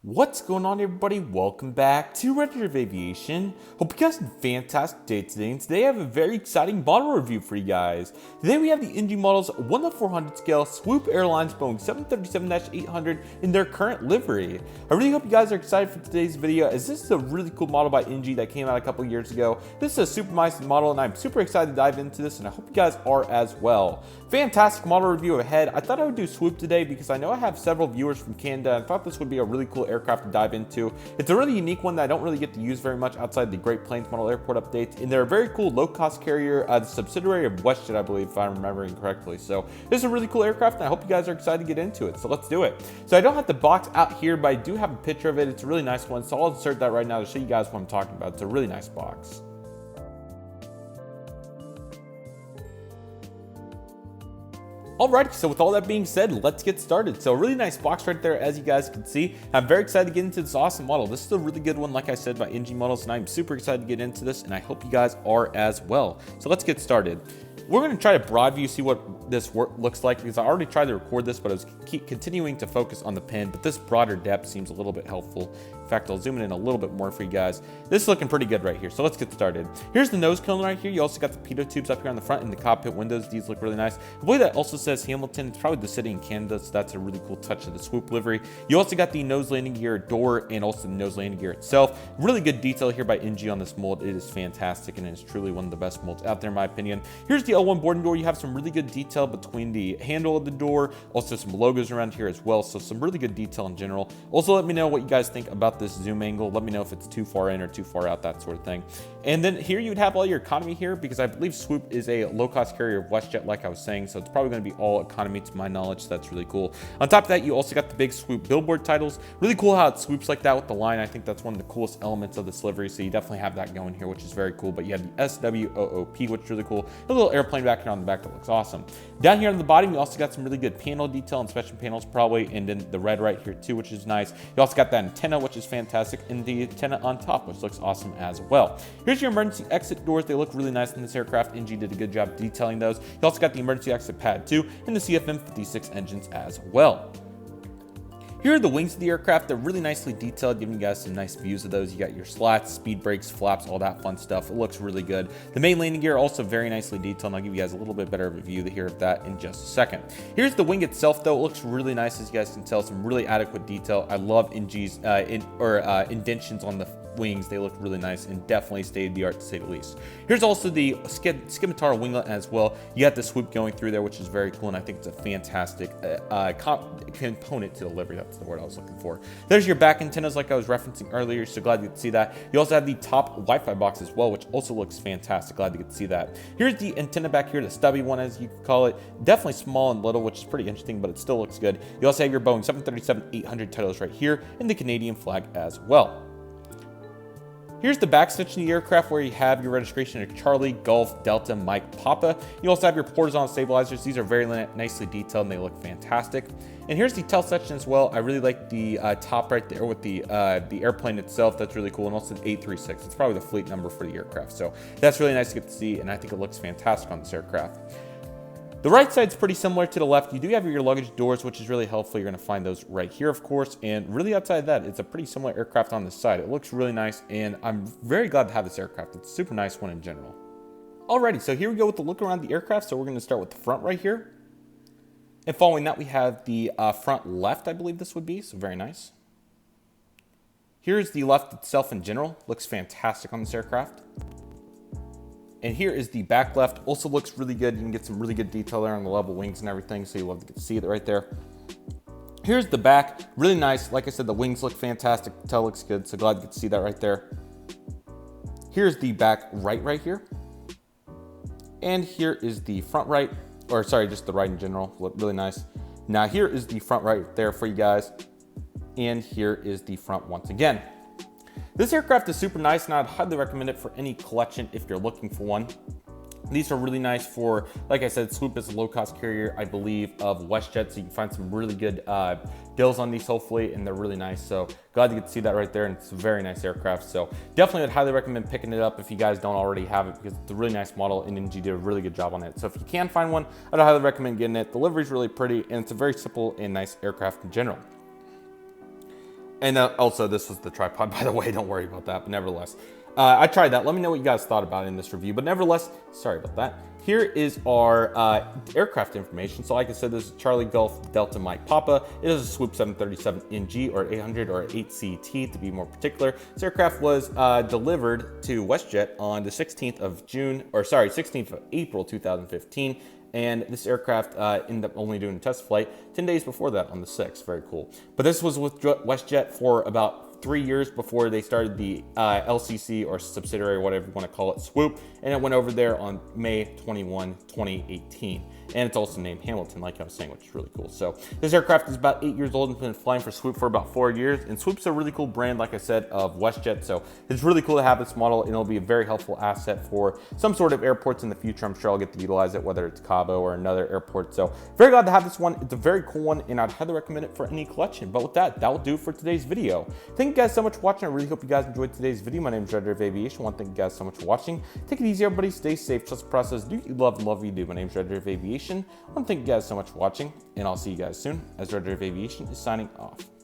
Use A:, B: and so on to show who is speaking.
A: What's going on, everybody? Welcome back to Regenerative Aviation. Hope you guys had a fantastic day today, and today I have a very exciting model review for you guys. Today we have the NG Models 1:400 scale Swoop Airlines Boeing 737-800 in their current livery. I really hope you guys are excited for today's video, as this is a really cool model by NG that came out a couple years ago. This is a super nice model, and I'm super excited to dive into this, and I hope you guys are as well. Fantastic model review ahead. I thought I would do Swoop today because I know I have several viewers from Canada. I thought this would be a really cool aircraft to dive into. It's a really unique one that I don't really get to use very much outside the Great Plains Model Airport updates, and they're a very cool low-cost carrier, the subsidiary of WestJet, I believe, if I'm remembering correctly. So this is a really cool aircraft, and I hope you guys are excited to get into it. So let's do it. So I don't have the box out here, but I do have a picture of it. It's a really nice one, so I'll insert that right now to show you guys what I'm talking about. It's a really nice box. Alright, so with all that being said, let's get started. So a really nice box right there, as you guys can see. I'm very excited to get into this awesome model. This is a really good one, like I said, by NG Models, and I'm super excited to get into this, and I hope you guys are as well. So let's get started. We're going to try to broad view, see what this looks like, because I already tried to record this, but I was continuing to focus on the pin, but this broader depth seems a little bit helpful. In fact, I'll zoom in a little bit more for you guys. This is looking pretty good right here, so let's get started. Here's the nose cone right here. You also got the pitot tubes up here on the front and the cockpit windows. These look really nice. I believe that also says Hamilton. It's probably the city in Canada, so that's a really cool touch of the Swoop livery. You also got the nose landing gear door and also the nose landing gear itself. Really good detail here by NG on this mold. It is fantastic, and it is truly one of the best molds out there in my opinion. Here's the L1 boarding door. You have some really good detail between the handle of the door, also some logos around here as well, so some really good detail in general. Also, let me know what you guys think about this zoom angle. Let me know if it's too far in or too far out, that sort of thing. And then here you would have all your economy here, because I believe Swoop is a low-cost carrier of WestJet, like I was saying, so it's probably going to be all economy to my knowledge, so that's really cool. On top of that, you also got the big Swoop billboard titles. Really cool how it swoops like that with the line. I think that's one of the coolest elements of this livery, so you definitely have that going here, which is very cool. But you have the SWOOP, which is really cool. A little airplane back here on the back that looks awesome. Down here on the bottom, you also got some really good panel detail, inspection panels probably, and then the red right here too, which is nice. You also got that antenna, which is fantastic, and the antenna on top, which looks awesome as well. Here's your emergency exit doors. They look really nice in this aircraft. NG did a good job detailing those. You also got the emergency exit pad too, and the CFM56 engines as well. Here are the wings of the aircraft. They're really nicely detailed, giving you guys some nice views of those. You got your slats, speed brakes, flaps, all that fun stuff. It looks really good. The main landing gear also very nicely detailed, and I'll give you guys a little bit better of a view here of that in just a second. Here's the wing itself, though. It looks really nice, as you guys can tell. Some really adequate detail. I love NG's indentions on the wings. They look really nice and definitely state-of-the-art, to say the least. Here's also the Scimitar winglet as well. You got the swoop going through there, which is very cool, and I think it's a fantastic component to the livery. That's the word I was looking for. There's your back antennas, like I was referencing earlier, so glad you could see that. You also have the top Wi-Fi box as well, which also looks fantastic. Glad you could see that. Here's the antenna back here, the stubby one, as you could call it. Definitely small and little, which is pretty interesting, but it still looks good. You also have your Boeing 737-800 titles right here, and the Canadian flag as well. Here's the back section of the aircraft, where you have your registration of Charlie, Golf, Delta, Mike, Papa. You also have your horizontal stabilizers. These are very nicely detailed, and they look fantastic. And here's the tail section as well. I really like the top right there with the airplane itself. That's really cool. And also the 836. It's probably the fleet number for the aircraft. So that's really nice to get to see, and I think it looks fantastic on this aircraft. The right side's pretty similar to the left. You do have your luggage doors, which is really helpful. You're going to find those right here, of course. And really outside of that, it's a pretty similar aircraft on this side. It looks really nice, and I'm very glad to have this aircraft. It's a super nice one in general. Alrighty, so here we go with the look around the aircraft. So we're going to start with the front right here. And following that, we have the front left, I believe this would be. So very nice. Here's the left itself in general. Looks fantastic on this aircraft. And here is the back left. Also looks really good. You can get some really good detail there on the level wings and everything, so you'll love to get to see it right there. Here's the back. Really nice. Like I said, the wings look fantastic. The tail looks good, so glad to get to see that right there. Here's the back right here. And here is the front right, or sorry, just the right in general. Look really nice. Now here is the front right there for you guys. And here is the front once again. This aircraft is super nice, and I'd highly recommend it for any collection if you're looking for one. These are really nice for, like I said, Swoop is a low-cost carrier, I believe, of WestJet, so you can find some really good deals on these, hopefully, and they're really nice. So glad you get to see that right there, and it's a very nice aircraft. So definitely would highly recommend picking it up if you guys don't already have it, because it's a really nice model, and NG did a really good job on it. So if you can find one, I'd highly recommend getting it. The livery's really pretty, and it's a very simple and nice aircraft in general. And also, this was the tripod, by the way. Don't worry about that. But nevertheless, I tried that. Let me know what you guys thought about it in this review. But nevertheless, sorry about that. Here is our aircraft information. So like I said, this is Charlie Golf Delta Mike Papa. It is a Swoop 737NG or 800 or 8CT to be more particular. This aircraft was delivered to WestJet on the 16th of April 2015. And this aircraft ended up only doing a test flight 10 days before that on the 6th. Very cool. But this was with WestJet for about 3 years before they started the LCC or subsidiary, whatever you want to call it, Swoop. And it went over there on May 21, 2018. And it's also named Hamilton, like I was saying, which is really cool. So this aircraft is about 8 years old and been flying for Swoop for about 4 years. And Swoop's a really cool brand, like I said, of WestJet. So it's really cool to have this model, and it'll be a very helpful asset for some sort of airports in the future. I'm sure I'll get to utilize it, whether it's Cabo or another airport. So very glad to have this one. It's a very cool one, and I'd highly recommend it for any collection. But with that, that will do for today's video. Thank you guys so much for watching. I really hope you guys enjoyed today's video. My name is Red Deer Aviation. I want to thank you guys so much for watching. Take it easy, everybody. Stay safe. Trust the process. Do you love and love what you do. My name is Red Deer Aviation. I want to thank you guys so much for watching, and I'll see you guys soon as Red Deer Aviation is signing off.